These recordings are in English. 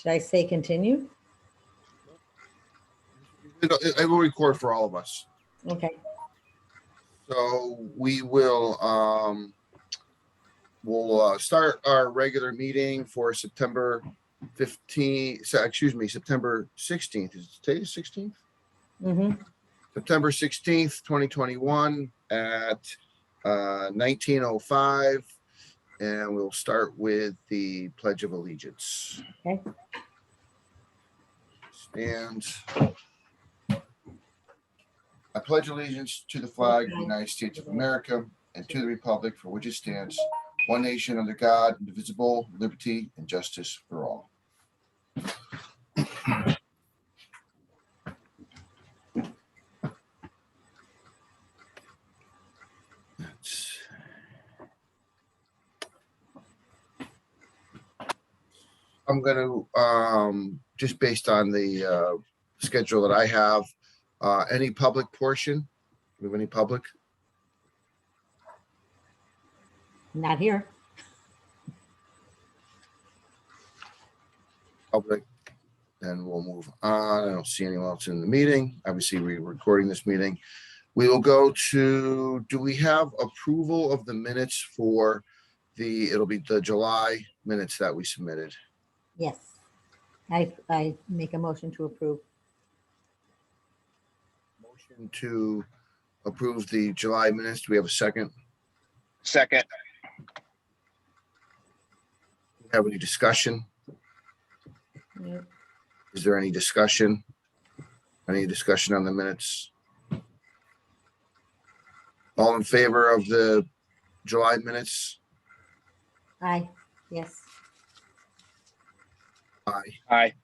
Should I say continue? It will record for all of us. Okay. So we will we'll start our regular meeting for September 15th. September 16th. Is it today 16th? Mm-hmm. September 16th, 2021 at 19:05. And we'll start with the Pledge of Allegiance. Okay. And I pledge allegiance to the flag of the United States of America and to the republic for which it stands, one nation under God, indivisible, liberty and justice for all. I'm going to, just based on the schedule that I have, any public portion? Do we have any public? Not here. Public. Then we'll move on. I don't see anyone else in the meeting. Obviously, we're recording this meeting. We will go to, do we have approval of the minutes for it'll be the July minutes that we submitted? Yes. I make a motion to approve. Motion to approve the July minutes. Do we have a second? Second. Have any discussion? Yep. Is there any discussion? Any discussion on the minutes? All in favor of the July minutes? Aye. Yes. Aye. Aye.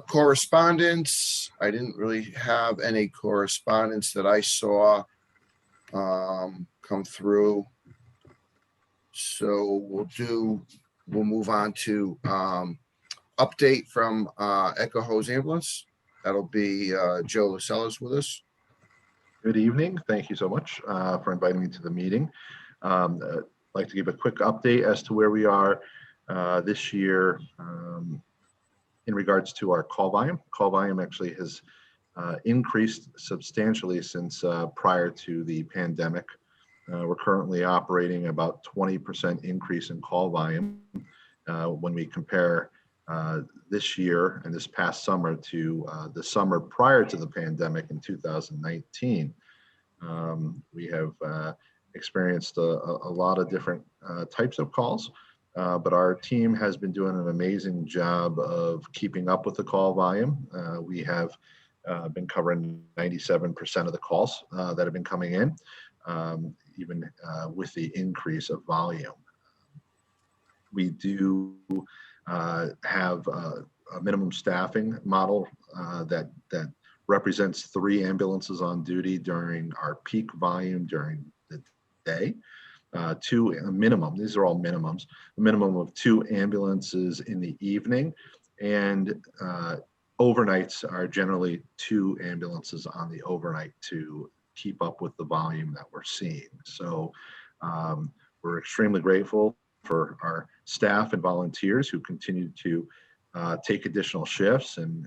Correspondence. I didn't really have any correspondence that I saw come through. So we'll move on to update from Echo Hose Ambulance. That'll be Joe Lasellas with us. Good evening. Thank you so much for inviting me to the meeting. I'd like to give a quick update as to where we are this year in regards to our call volume. Call volume actually has increased substantially since prior to the pandemic. We're currently operating about 20% increase in call volume when we compare this year and this past summer to the summer prior to the pandemic in 2019. We have experienced a lot of different types of calls, but our team has been doing an amazing job of keeping up with the call volume. We have been covering 97% of the calls that have been coming in, even with the increase of volume. We do have a minimum staffing model that represents 3 ambulances on duty during our peak volume during the day. 2 a minimum, these are all minimums, a minimum of 2 ambulances in the evening, and overnights are generally 2 ambulances on the overnight to keep up with the volume that we're seeing. So we're extremely grateful for our staff and volunteers who continue to take additional shifts and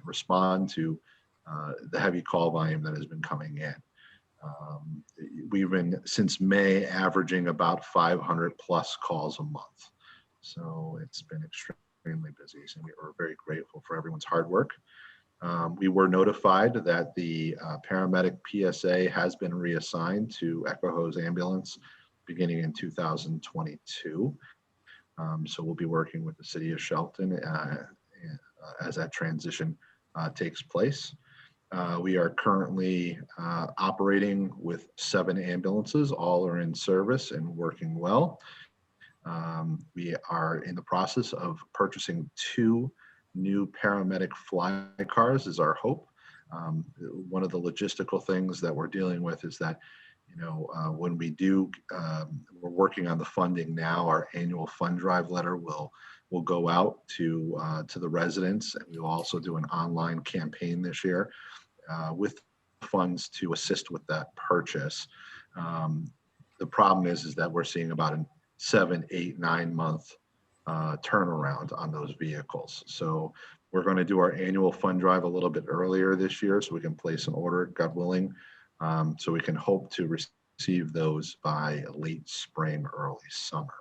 respond to the heavy call volume that has been coming in. We've been since May averaging about 500 plus calls a month. So it's been extremely busy, and we're very grateful for everyone's hard work. We were notified that the paramedic PSA has been reassigned to Echo Hose Ambulance beginning in 2022. So we'll be working with the city of Shelton as that transition takes place. We are currently operating with 7 ambulances. All are in service and working well. We are in the process of purchasing 2 new paramedic fly cars is our hope. One of the logistical things that we're dealing with is that, when we do, we're working on the funding now. Our annual fund drive letter will go out to the residents, and we will also do an online campaign this year with funds to assist with that purchase. The problem is that we're seeing about an 7, 8, 9 month turnaround on those vehicles. So we're going to do our annual fund drive a little bit earlier this year so we can place an order, God willing, so we can hope to receive those by late spring, early summer.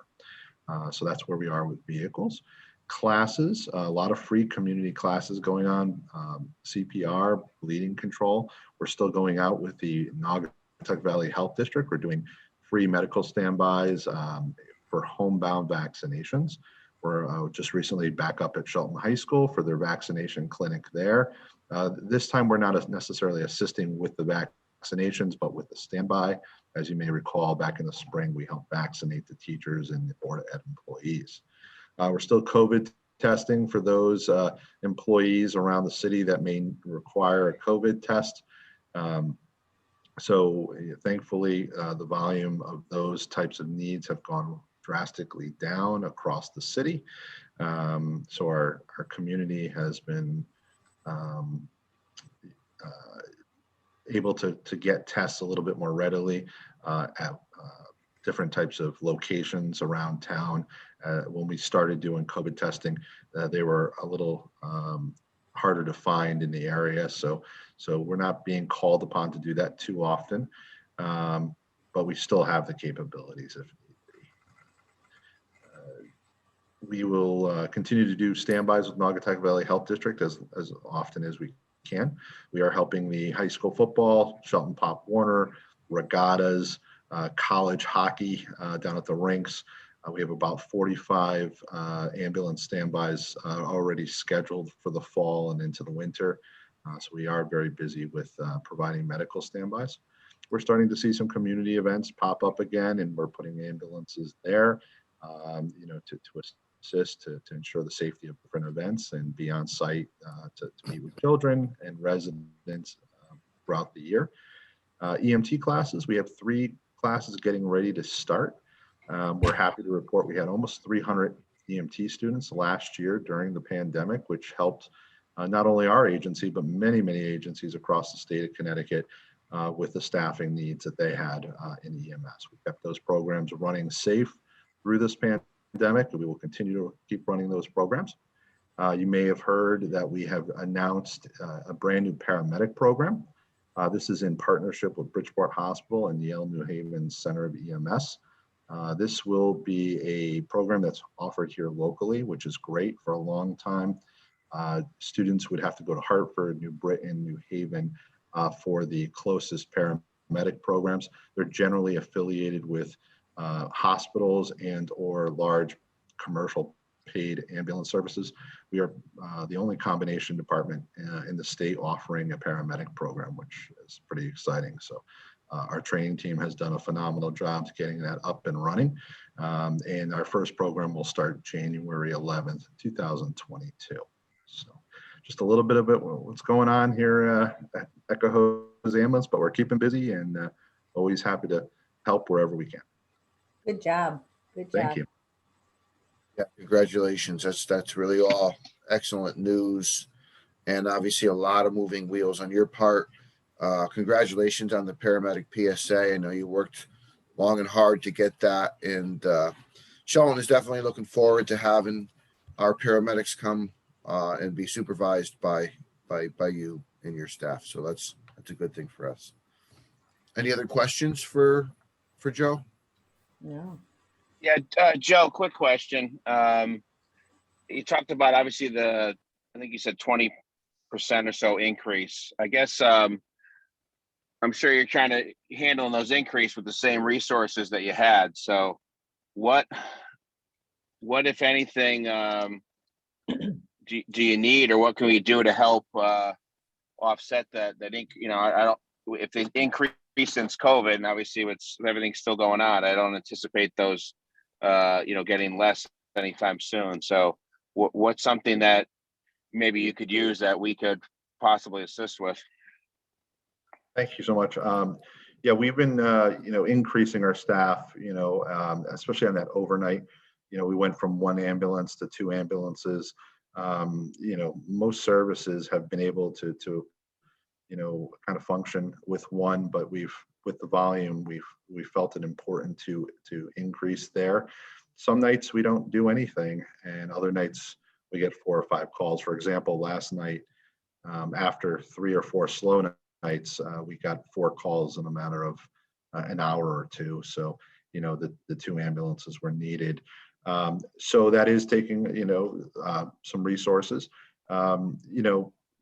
So that's where we are with vehicles. Classes, a lot of free community classes going on, CPR, bleeding control. We're still going out with the Naugatuck Valley Health District. We're doing free medical standbys for homebound vaccinations. We're just recently back up at Shelton High School for their vaccination clinic there. This time we're not necessarily assisting with the vaccinations, but with the standby. As you may recall, back in the spring, we helped vaccinate the teachers and the Board of Ed employees. We're still COVID testing for those employees around the city that may require a COVID test. So thankfully, the volume of those types of needs have gone drastically down across the city. So our community has been able to get tests a little bit more readily at different types of locations around town. When we started doing COVID testing, they were a little harder to find in the area. So we're not being called upon to do that too often, but we still have the capabilities if need be. We will continue to do standbys with Naugatuck Valley Health District as often as we can. We are helping the high school football, Shelton Pop Warner, regattas, college hockey down at the rinks. We have about 45 ambulance standbys already scheduled for the fall and into the winter. So we are very busy with providing medical standbys. We're starting to see some community events pop up again, and we're putting ambulances there, to assist to ensure the safety of different events and be on site to meet with children and residents throughout the year. EMT classes, we have 3 classes getting ready to start. We're happy to report we had almost 300 EMT students last year during the pandemic, which helped not only our agency, but many, many agencies across the state of Connecticut with the staffing needs that they had in EMS. We kept those programs running safe through this pandemic, and we will continue to keep running those programs. You may have heard that we have announced a brand new paramedic program. This is in partnership with Bridgeport Hospital and Yale New Haven Center of EMS. This will be a program that's offered here locally, which is great. For a long time, students would have to go to Hartford, New Britain, New Haven for the closest paramedic programs. They're generally affiliated with hospitals and or large commercial paid ambulance services. We are the only combination department in the state offering a paramedic program, which is pretty exciting. So our training team has done a phenomenal job getting that up and running. And our first program will start January 11th, 2022. So just a little bit of what's going on here at Echo Hose Ambulance, but we're keeping busy and always happy to help wherever we can. Good job. Good job. Thank you. Yeah, congratulations. That's really all excellent news, and obviously a lot of moving wheels on your part. Congratulations on the paramedic PSA. I know you worked long and hard to get that, and Shelton is definitely looking forward to having our paramedics come and be supervised by you and your staff. So that's a good thing for us. Any other questions for Joe? No. Yeah, Joe, quick question. You talked about obviously I think you said 20% or so increase. I guess I'm sure you're trying to handle those increase with the same resources that you had. So what if anything, do you need, or what can we do to help offset that? I don't, if they increase since COVID, and obviously everything's still going on, I don't anticipate those getting less anytime soon. So what's something that maybe you could use that we could possibly assist with? Thank you so much. Yeah, we've been, increasing our staff, especially on that overnight. We went from 1 ambulance to 2 ambulances. Most services have been able to kind of function with one, but with the volume, we felt it important to increase there. Some nights we don't do anything, and other nights we get 4 or 5 calls. For example, last night, after 3 or 4 slow nights, we got 4 calls in a matter of an hour or 2. So, the 2 ambulances were needed. So that is taking, some resources.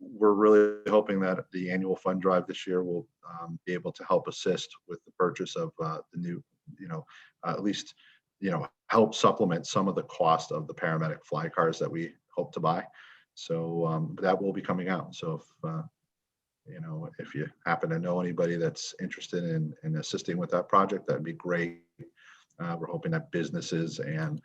We're really hoping that the annual fund drive this year will be able to help assist with the purchase of the new, at least, help supplement some of the cost of the paramedic fly cars that we hope to buy. So that will be coming out. So if you happen to know anybody that's interested in assisting with that project, that'd be great. We're hoping that businesses and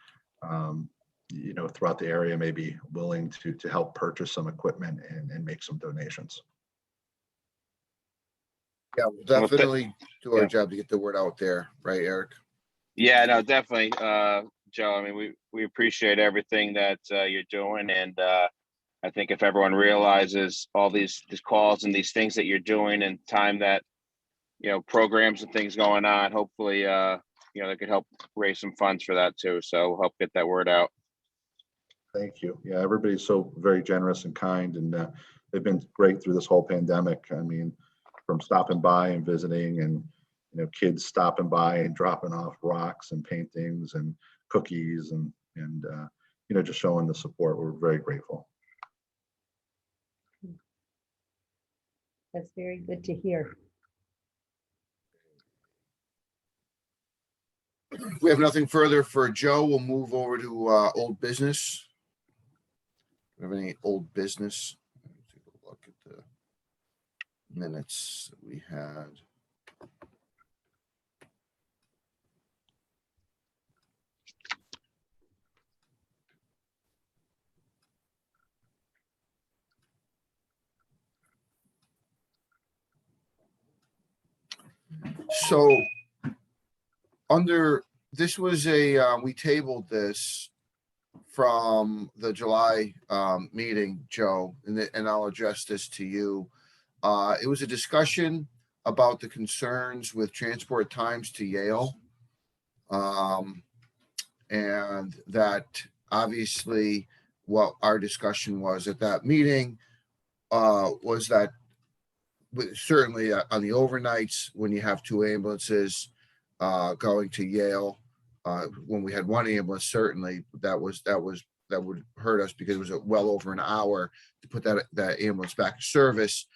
throughout the area may be willing to help purchase some equipment and make some donations. Yeah, we'll definitely do our job to get the word out there, right, Eric? Yeah, no, definitely, Joe. I mean, we appreciate everything that you're doing, and I think if everyone realizes all these calls and these things that you're doing, and time that programs and things going on, hopefully they could help raise some funds for that too. So we'll help get that word out. Thank you. Yeah, everybody's so very generous and kind, and they've been great through this whole pandemic. I mean, from stopping by and visiting, and kids stopping by and dropping off rocks and paintings and cookies, and just showing the support. We're very grateful. That's very good to hear. We have nothing further for Joe. We'll move over to old business. Do we have any old business? Take a look at the minutes that we had. So this was we tabled this from the July meeting, Joe, and I'll address this to you. It was a discussion about the concerns with transport times to Yale. And that obviously what our discussion was at that meeting was that certainly on the overnights, when you have 2 ambulances going to Yale, when we had 1 ambulance, certainly that would hurt us, because it was well over an hour to put that ambulance back in service.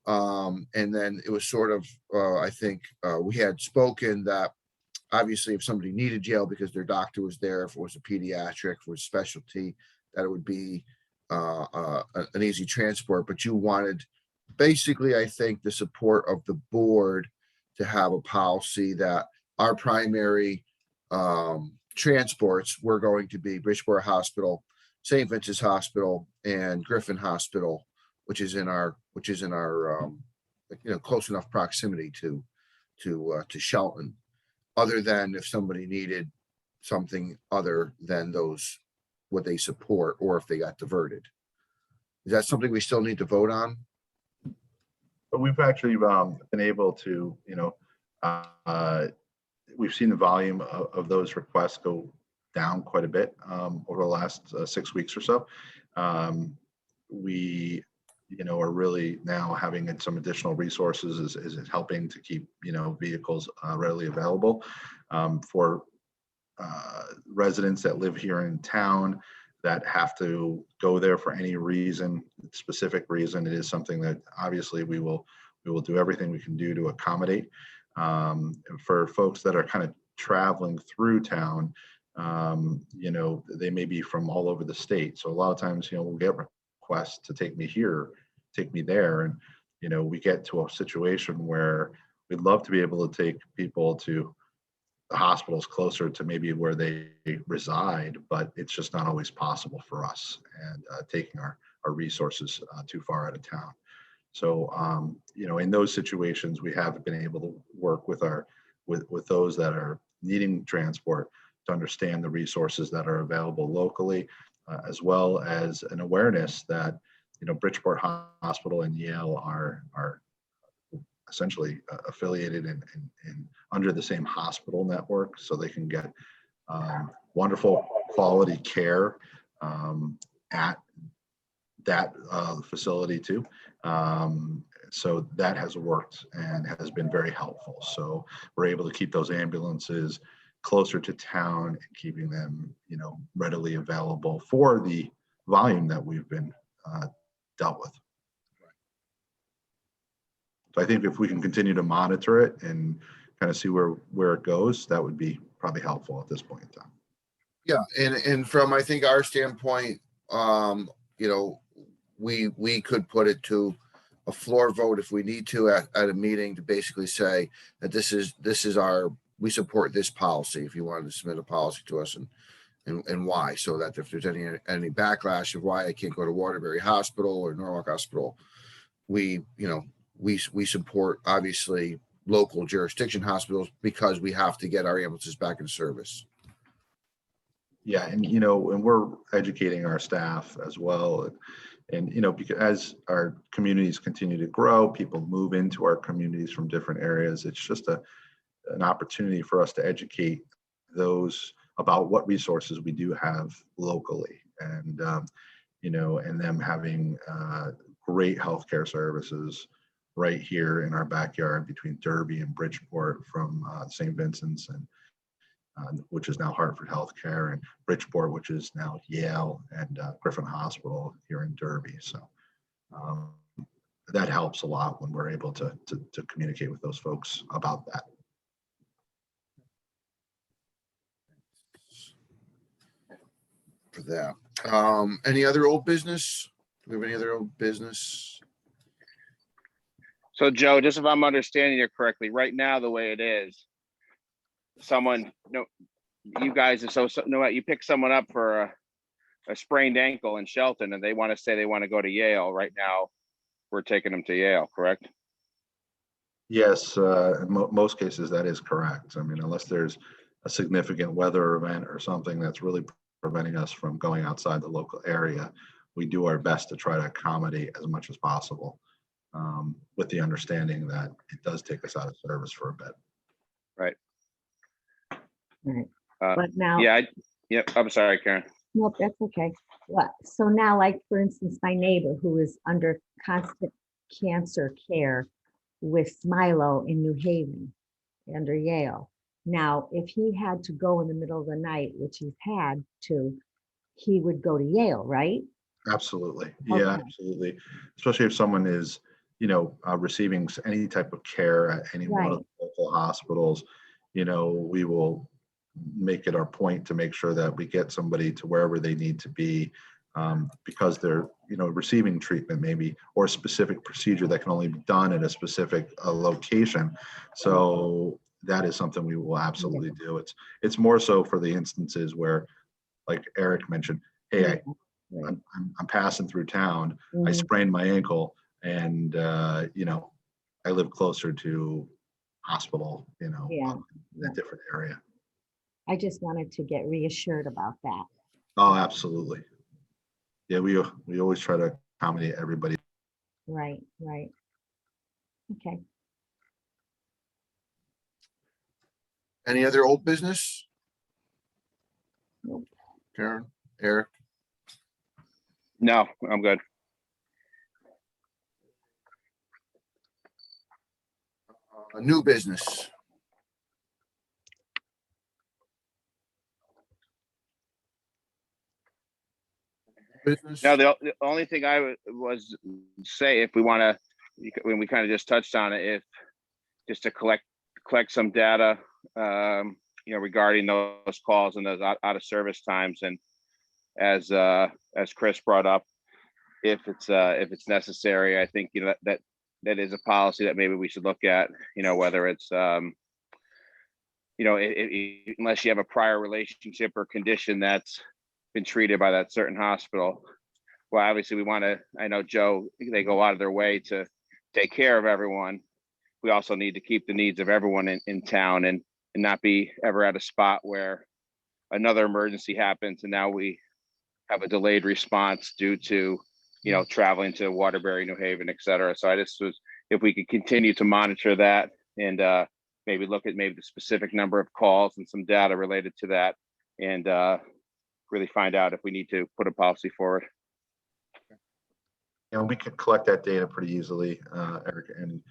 And then it was sort of, I think we had spoken that obviously if somebody needed Yale because their doctor was there, if it was a pediatric, if it was specialty, that it would be an easy transport. But you wanted, basically, I think, the support of the board to have a policy that our primary transports were going to be Bridgeport Hospital, St. Vincent's Hospital, and Griffin Hospital, which is in our close enough proximity to Shelton, other than if somebody needed something other than those, what they support, or if they got diverted. Is that something we still need to vote on? But we've actually been able to, we've seen the volume of those requests go down quite a bit over the last 6 weeks or so. We, are really now having some additional resources is helping to keep, vehicles readily available for residents that live here in town that have to go there for any reason, specific reason. It is something that obviously we will do everything we can do to accommodate. For folks that are kind of traveling through town, they may be from all over the state. So a lot of times, we'll get requests to take me here, take me there. And, we get to a situation where we'd love to be able to take people to the hospitals closer to maybe where they reside, but it's just not always possible for us, and taking our resources too far out of town. So, in those situations, we have been able to work with with those that are needing transport to understand the resources that are available locally, as well as an awareness that, Bridgeport Hospital and Yale are essentially affiliated and under the same hospital network, so they can get wonderful quality care at that facility too. So that has worked and has been very helpful. So we're able to keep those ambulances closer to town and keeping them, readily available for the volume that we've been dealt with. So I think if we can continue to monitor it and kind of see where it goes, that would be probably helpful at this point in time. Yeah, and from, I think, our standpoint, we could put it to a floor vote if we need to at a meeting to basically say that this is our, we support this policy, if you wanted to submit a policy to us and why, so that if there's any backlash of why I can't go to Waterbury Hospital or Norwalk Hospital, we support, obviously, local jurisdiction hospitals because we have to get our ambulances back in service. Yeah, and and we're educating our staff as well, and because as our communities continue to grow, people move into our communities from different areas. It's just an opportunity for us to educate those about what resources we do have locally, and and them having great healthcare services right here in our backyard between Derby and Bridgeport, from St. Vincent's and which is now Hartford Healthcare, and Bridgeport, which is now Yale, and Griffin Hospital here in Derby. So that helps a lot when we're able to communicate with those folks about that. For that. Any other old business? Do we have any other old business? So Joe, just if I'm understanding you correctly, right now, the way it is, you guys are you pick someone up for a sprained ankle in Shelton and they want to say they want to go to Yale. Right now, we're taking them to Yale, correct? Yes, in most cases that is correct. I mean, unless there's a significant weather event or something that's really preventing us from going outside the local area, we do our best to try to accommodate as much as possible, with the understanding that it does take us out of service for a bit. Right. Right. But now, I'm sorry, Karen. nope, that's okay. What? So now, like, for instance, my neighbor who is under constant cancer care with Milo in New Haven, under Yale. Now, if he had to go in the middle of the night, which he's had to, he would go to Yale, right? Absolutely. Okay. Yeah, absolutely. Especially if someone is, receiving any type of care at any one of the local hospitals, we will make it our point to make sure that we get somebody to wherever they need to be, because they're, receiving treatment maybe, or a specific procedure that can only be done at a specific location. So that is something we will absolutely do. It's more so for the instances where, like Eric mentioned, hey, I'm passing through town, I sprained my ankle, and I live closer to hospital, in a different area. I just wanted to get reassured about that. Oh, absolutely. Yeah, we always try to accommodate everybody. Right. Okay. Any other old business? Nope. Karen, Eric? No, I'm good. New business. Business? Now, the only thing I was say, if we want to, when we kind of just touched on it, if just to collect some data, regarding those calls and those out of service times, and as Chris brought up, if it's necessary, I think that is a policy that maybe we should look at. Whether it's unless you have a prior relationship or condition that's been treated by that certain hospital. Well, obviously we want to, I know Joe, they go out of their way to take care of everyone. We also need to keep the needs of everyone in town and not be ever at a spot where another emergency happens and now we have a delayed response due to, traveling to Waterbury, New Haven, et cetera. So I just was if we could continue to monitor that and maybe look at maybe the specific number of calls and some data related to that, and really find out if we need to put a policy forward. And we can collect that data pretty easily, Eric, and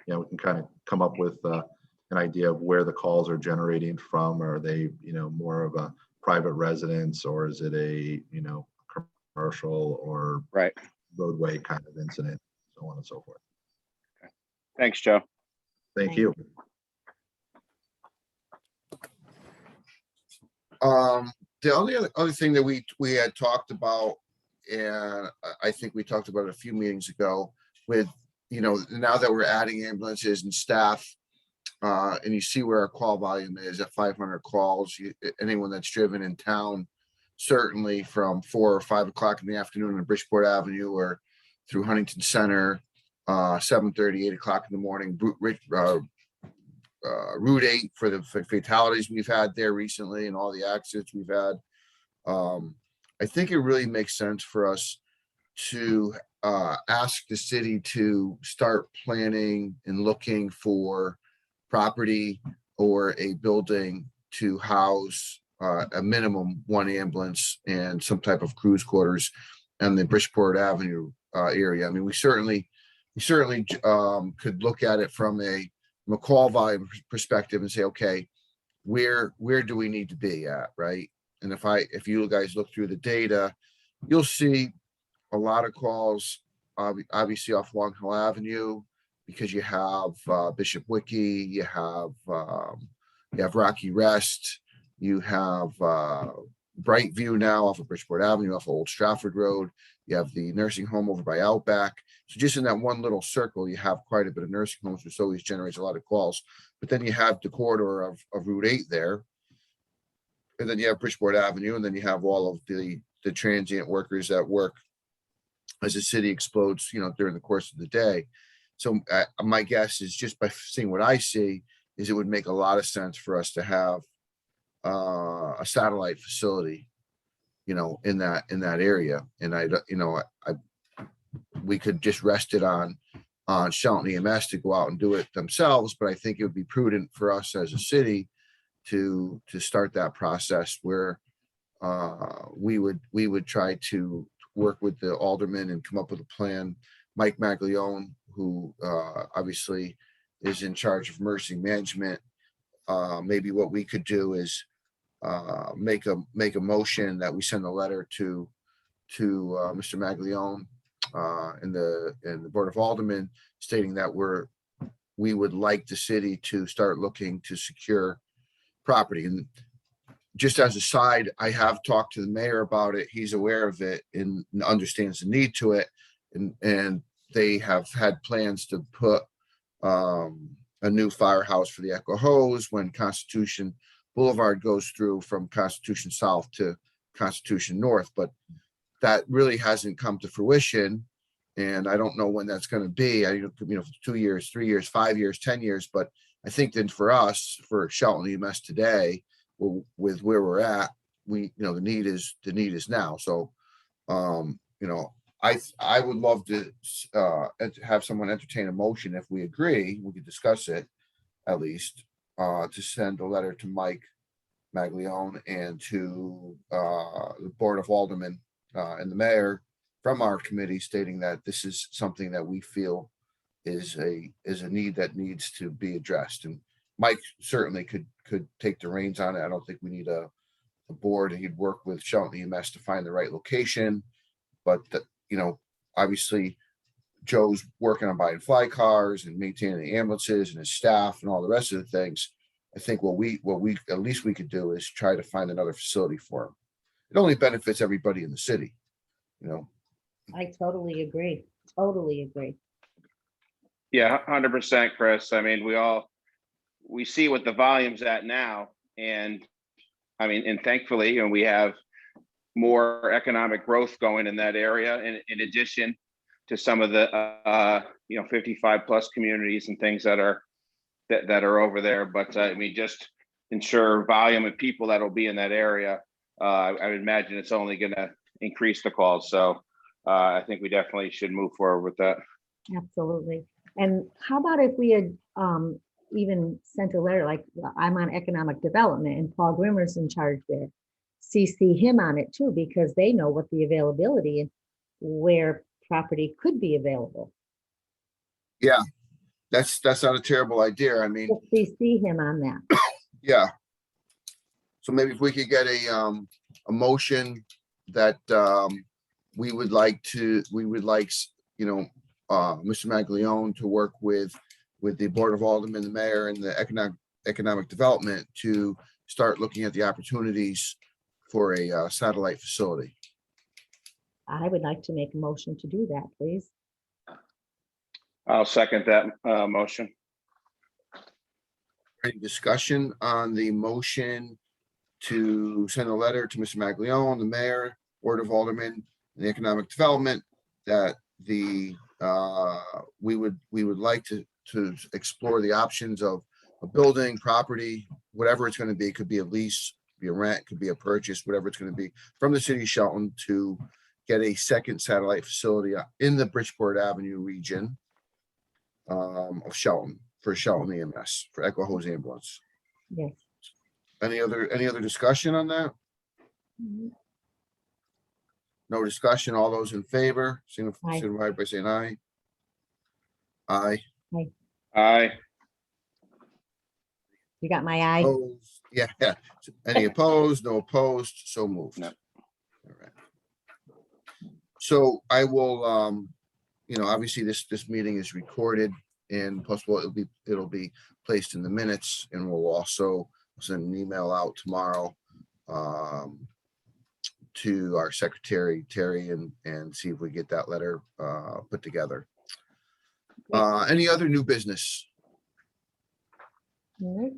we can kind of come up with an idea of where the calls are generating from. Are they, more of a private residence, or is it a, commercial or Right. roadway kind of incident, so on and so forth. Thanks, Joe. Thank you. The only other thing that we had talked about, and I think we talked about it a few meetings ago, with, now that we're adding ambulances and staff, and you see where our call volume is at 500 calls, anyone that's driven in town, certainly from 4 or 5 o'clock in the afternoon on Bridgeport Avenue or through Huntington Center, 7:30, 8 o'clock in the morning, Route 8 for the fatalities we've had there recently and all the accidents we've had. I think it really makes sense for us to ask the city to start planning and looking for property or a building to house a minimum 1 ambulance and some type of cruise quarters in the Bridgeport Avenue area. I mean, we certainly could look at it from a call volume perspective and say, okay, where do we need to be at, right? And if you guys look through the data, you'll see a lot of calls, obviously off Long Hill Avenue, because you have Bishop Wiki, you have Rocky Rest, you have Brightview now off of Bridgeport Avenue, off of Old Stratford Road. You have the nursing home over by Outback. So just in that one little circle, you have quite a bit of nursing homes, which always generates a lot of calls. But then you have the corridor of Route 8 there. And then you have Bridgeport Avenue, and then you have all of the transient workers that work as the city explodes, during the course of the day. So my guess is, just by seeing what I see, is it would make a lot of sense for us to have a satellite facility, in that area. And we could just rest it on Shelton EMS to go out and do it themselves. But I think it would be prudent for us as a city to start that process where we would try to work with the aldermen and come up with a plan. Mike Maglione, who obviously is in charge of emergency management, maybe what we could do is make a motion that we send a letter to Mr. Maglione and the Board of Aldermen, stating that we would like the city to start looking to secure property. And just as a side, I have talked to the mayor about it. He's aware of it and understands the need to it. And they have had plans to put a new firehouse for the Echo Hose when Constitution Boulevard goes through from Constitution South to Constitution North. But that really hasn't come to fruition. And I don't know when that's going to be. 2 years, 3 years, 5 years, 10 years. But I think then for us, for Shelton EMS today, with where we're at, the need is now. So, I would love to have someone entertain a motion. If we agree, we could discuss it at least, to send a letter to Mike Maglione and to the Board of Aldermen and the mayor from our committee, stating that this is something that we feel is a need that needs to be addressed. And Mike certainly could take the reins on it. I don't think we need a board. He'd work with Shelton EMS to find the right location. But obviously Joe's working on buying fly cars and maintaining the ambulances and his staff and all the rest of the things. I think what we at least we could do is try to find another facility for him. It only benefits everybody in the city, I totally agree. Totally agree. Yeah, 100%, Chris. I mean, we see what the volume's at now, and thankfully, we have more economic growth going in that area, in addition to some of the 55 plus communities and things that are over there. But just ensure volume of people that'll be in that area. I would imagine it's only going to increase the calls. So I think we definitely should move forward with that. Absolutely. And how about if we had even sent a letter, like I'm on economic development and Paul Grimmer's in charge there. CC him on it too, because they know what the availability and where property could be available. Yeah, that's not a terrible idea. I mean, Just CC him on that. yeah. So maybe if we could get a motion that we would like, you know, Mr. Maglione to work with the Board of Aldermen, the mayor, and the economic development to start looking at the opportunities for a satellite facility. I would like to make a motion to do that, please. I'll second that motion. Any discussion on the motion to send a letter to Mr. Maglione, the mayor, Board of Aldermen, and the economic development that we would like to explore the options of a building, property, whatever it's going to be. It could be a lease, be a rent, could be a purchase, whatever it's going to be, from the city of Shelton to get a second satellite facility in the Bridgeport Avenue region of Shelton, for Shelton EMS, for Echo Hose Ambulance. Yes. Any other discussion on that? No discussion. All those in favor, Aye. signify by saying aye. Aye. Aye. You got my eye? Opposed? Yeah. Any opposed? No opposed? So moved. No. All right. So I will, you know, obviously this meeting is recorded, and plus it'll be placed in the minutes, and we'll also send an email out tomorrow to our secretary, Terry, and see if we get that letter put together. Any other new business? All right.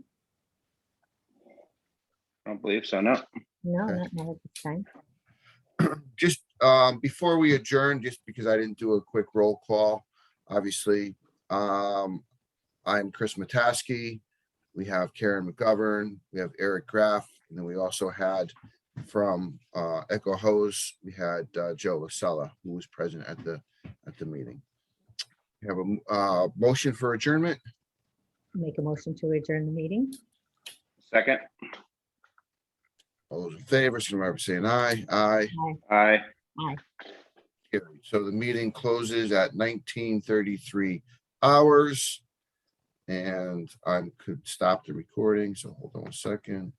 I don't believe so, no. No, Okay. not at this time. Just before we adjourn, just because I didn't do a quick roll call, obviously, I'm Chris Mataski. We have Karen McGovern, we have Eric Graff, and then we also had from Echo Hose, we had Joe Lasella, who was present at the meeting. We have a motion for adjournment. Make a motion to adjourn the meeting. Second. All those in favor, signify by saying aye. Aye. Aye. Carried. So the meeting closes at 19:33 hours. And I could stop the recording. So hold on a second.